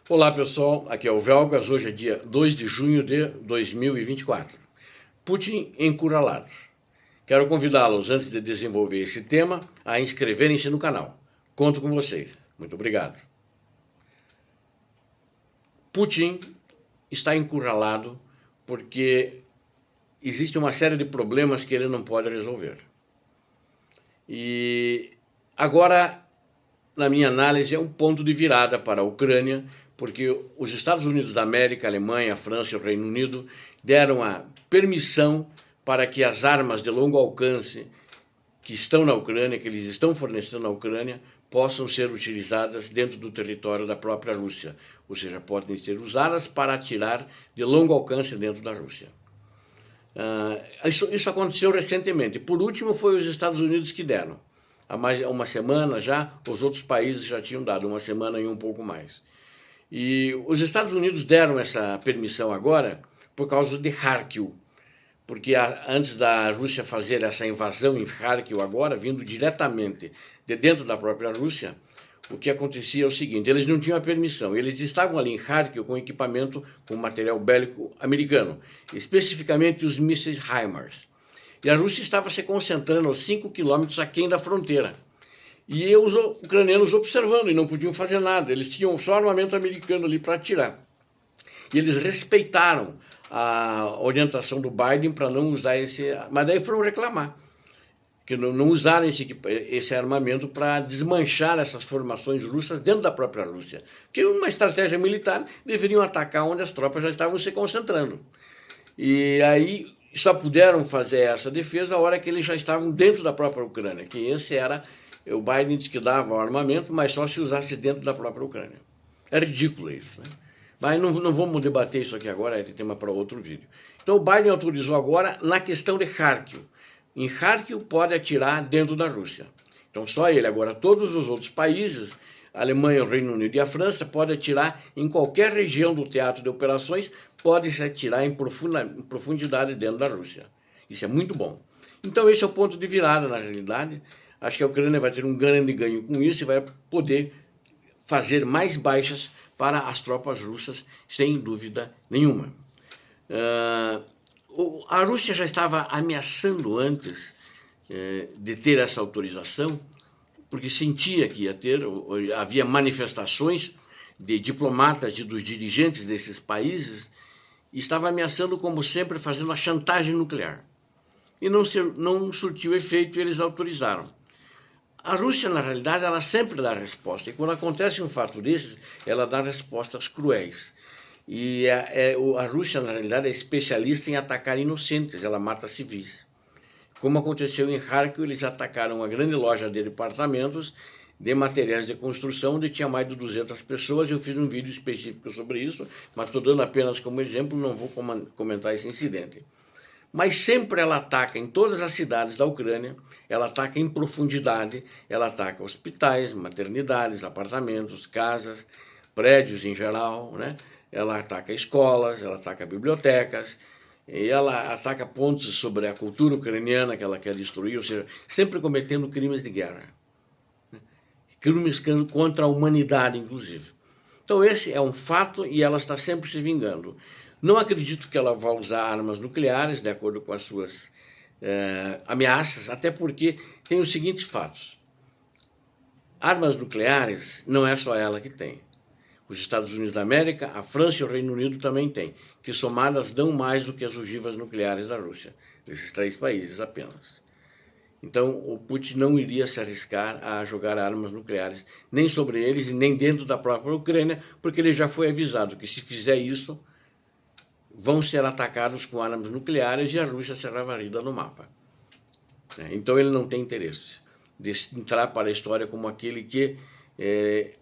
Olá pessoal, aqui é o Velgas, hoje é dia 2 de junho de 2024. Putin encurralado. Quero convidá-los, antes de desenvolver esse tema, a inscreverem-se no canal. Conto com vocês. Muito obrigado. Putin está encurralado porque existe uma série de problemas que ele não pode resolver. E agora, na minha análise, é um ponto de virada para a Ucrânia, porque os Estados Unidos da América, a Alemanha, a França e o Reino Unido deram a permissão para que as armas de longo alcance que estão na Ucrânia, que eles estão fornecendo na Ucrânia, possam ser utilizadas dentro do território da própria Rússia, ou seja, podem ser usadas para atirar de longo alcance dentro da Rússia. Isso aconteceu recentemente. Por último, foi os Estados Unidos que deram. Há mais uma semana já, os outros países já tinham dado uma semana e um pouco mais. E os Estados Unidos deram essa permissão agora por causa de Kharkiv, porque antes da Rússia fazer essa invasão em Kharkiv agora, vindo diretamente de dentro da própria Rússia, o que acontecia é o seguinte: eles não tinham a permissão, eles estavam ali em Kharkiv com equipamento, com material bélico americano, especificamente os mísseis HIMARS. E a Rússia estava se concentrando aos 5 quilômetros aquém da fronteira. E os ucranianos observando e não podiam fazer nada, eles tinham só armamento americano ali para atirar. E eles respeitaram a orientação do Biden para não usar esse... Mas daí foram reclamar que não usaram esse armamento para desmanchar essas formações russas dentro da própria Rússia. Que uma estratégia militar deveriam atacar onde as tropas já estavam se concentrando. E aí só puderam fazer essa defesa a hora que eles já estavam dentro da própria Ucrânia, que esse era... O Biden disse que dava o armamento, mas só se usasse dentro da própria Ucrânia. É ridículo isso, né? Mas não vamos debater isso aqui agora, é tema para outro vídeo. Então o Biden autorizou agora na questão de Kharkiv. Em Kharkiv pode atirar dentro da Rússia. Então só ele. Agora todos os outros países, a Alemanha, o Reino Unido e a França, podem atirar em qualquer região do teatro de operações, pode-se atirar em profundidade dentro da Rússia. Isso é muito bom. Então esse é o ponto de virada na realidade. Acho que a Ucrânia vai ter um grande ganho com isso e vai poder fazer mais baixas para as tropas russas, sem dúvida nenhuma. A Rússia já estava ameaçando antes de ter essa autorização, porque sentia que ia ter, havia manifestações de diplomatas e dos dirigentes desses países, e estava ameaçando, como sempre, fazendo a chantagem nuclear. E não surtiu efeito e eles autorizaram. A Rússia, na realidade, ela sempre dá resposta. E quando acontece um fato desses, ela dá respostas cruéis. E a Rússia, na realidade, é especialista em atacar inocentes, ela mata civis. Como aconteceu em Kharkiv, eles atacaram uma grande loja de departamentos de materiais de construção, onde tinha mais de 200 pessoas. Eu fiz um vídeo específico sobre isso, mas estou dando apenas como exemplo, não vou comentar esse incidente. Mas sempre ela ataca em todas as cidades da Ucrânia, ela ataca em profundidade, ela ataca hospitais, maternidades, apartamentos, casas, prédios em geral, né? Ela ataca escolas, ela ataca bibliotecas, e ela ataca pontos sobre a cultura ucraniana que ela quer destruir, ou seja, sempre cometendo crimes de guerra, né? Crimes contra a humanidade, inclusive. Então esse é um fato e ela está sempre se vingando. Não acredito que ela vá usar armas nucleares, de acordo com as suas ameaças, até porque tem os seguintes fatos. Armas nucleares não é só ela que tem. Os Estados Unidos da América, a França e o Reino Unido também têm, que somadas dão mais do que as ogivas nucleares da Rússia, desses 3 países apenas. Então o Putin não iria se arriscar a jogar armas nucleares, nem sobre eles e nem dentro da própria Ucrânia, porque ele já foi avisado que se fizer isso, vão ser atacados com armas nucleares e a Rússia será varrida no mapa. Então ele não tem interesse de entrar para a história como aquele que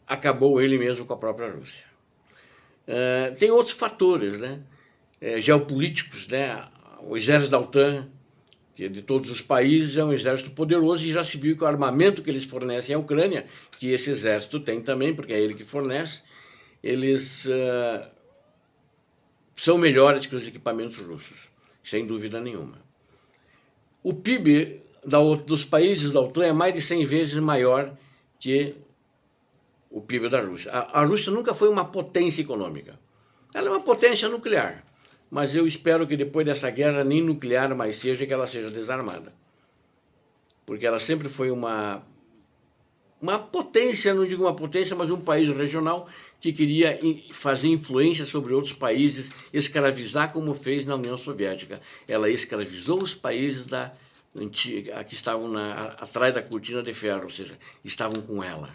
acabou ele mesmo com a própria Rússia. Tem outros fatores, né? Geopolíticos, né? O exército da OTAN, que é de todos os países, é um exército poderoso e já se viu que o armamento que eles fornecem à Ucrânia, que esse exército tem também, porque é ele que fornece, eles são melhores que os equipamentos russos, sem dúvida nenhuma. O PIB dos países da OTAN é mais de 100 vezes maior que o PIB da Rússia. A Rússia nunca foi uma potência econômica. Ela é uma potência nuclear, mas eu espero que depois dessa guerra nem nuclear mais seja, que ela seja desarmada. Porque ela sempre foi uma potência, não digo uma potência, mas um país regional que queria fazer influência sobre outros países, escravizar como fez na União Soviética. Ela escravizou os países que estavam atrás da cortina de ferro, ou seja, estavam com ela.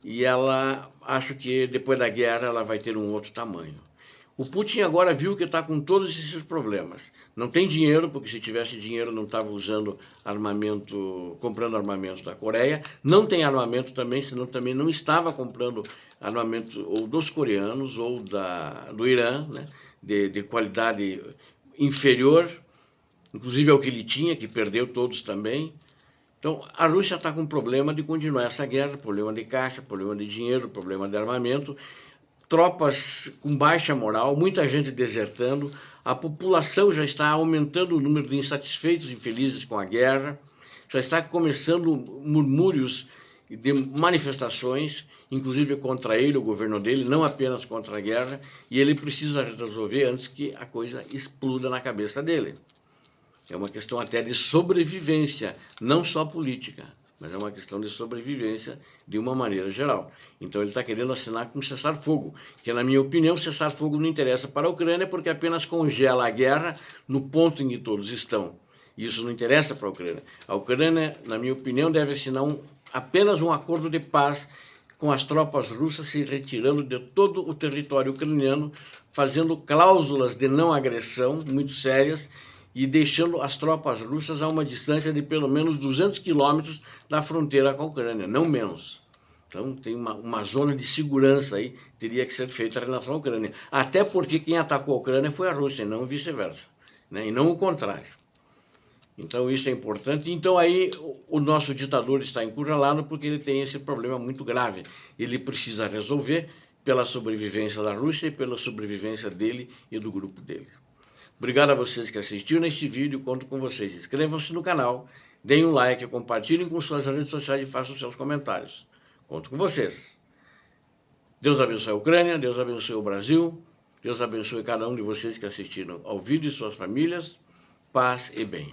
E ela, acho que depois da guerra, ela vai ter um outro tamanho. O Putin agora viu que está com todos esses problemas. Não tem dinheiro, porque se tivesse dinheiro não estava usando armamento, comprando armamento da Coreia. Não tem armamento também, senão também não estava comprando armamento ou dos coreanos ou do Irã, né, de qualidade inferior, inclusive ao que ele tinha, que perdeu todos também. Então, a Rússia está com um problema de continuar essa guerra, problema de caixa, problema de dinheiro, problema de armamento, tropas com baixa moral, muita gente desertando, a população já está aumentando o número de insatisfeitos e infelizes com a guerra, já está começando murmúrios de manifestações, inclusive contra ele, o governo dele, não apenas contra a guerra, e ele precisa resolver antes que a coisa exploda na cabeça dele. É uma questão até de sobrevivência, não só política, mas é uma questão de sobrevivência de uma maneira geral. Então ele está querendo assinar com cessar-fogo, que na minha opinião cessar-fogo não interessa para a Ucrânia porque apenas congela a guerra no ponto em que todos estão. E isso não interessa para a Ucrânia. A Ucrânia, na minha opinião, deve assinar apenas um acordo de paz com as tropas russas se retirando de todo o território ucraniano, fazendo cláusulas de não agressão muito sérias, e deixando as tropas russas a uma distância de pelo menos 200 quilômetros da fronteira com a Ucrânia, não menos. Então tem uma zona de segurança aí, teria que ser feita em relação à Ucrânia. Até porque quem atacou a Ucrânia foi a Rússia, e não vice-versa, né? E não o contrário. Então isso é importante. Então aí o nosso ditador está encurralado porque ele tem esse problema muito grave. Ele precisa resolver pela sobrevivência da Rússia e pela sobrevivência dele e do grupo dele. Obrigado a vocês que assistiram neste vídeo, conto com vocês. Inscrevam-se no canal, deem um like, compartilhem com suas redes sociais e façam seus comentários. Conto com vocês. Deus abençoe a Ucrânia, Deus abençoe o Brasil, Deus abençoe cada um de vocês que assistiram ao vídeo e suas famílias. Paz e bem.